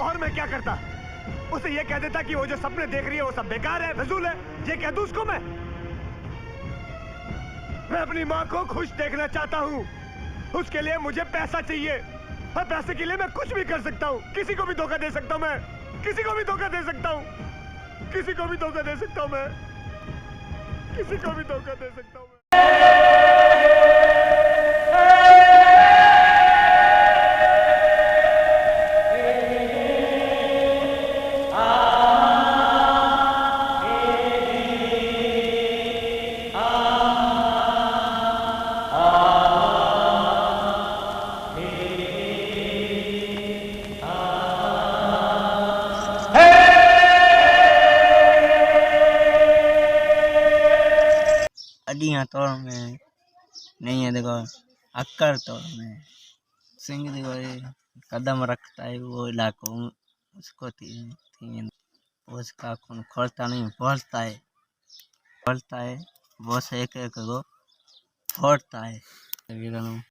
और मैं क्या करता? उसे ये कह देता कि वो जो सपने देख रही है वो सब बेकार है, फिजूल है। ये कह दूं उसको मैं अपनी माँ को खुश देखना चाहता हूँ। उसके लिए मुझे पैसा चाहिए और पैसे के लिए मैं कुछ भी कर सकता हूँ। किसी को भी धोखा दे सकता हूँ मैं, किसी को भी धोखा दे सकता हूँ, किसी को भी धोखा दे सकता हूँ मैं, किसी को भी धोखा दे सकता हूँ मैं। अड्डियाँ तोड़ में नहीं है, देखो अक्कर तोड़ में सिंह देखो ये कदम रखता है वो इलाकों उसको थी उसका कौन खोलता नहीं बोलता है वो से एक एक को फोड़ता है।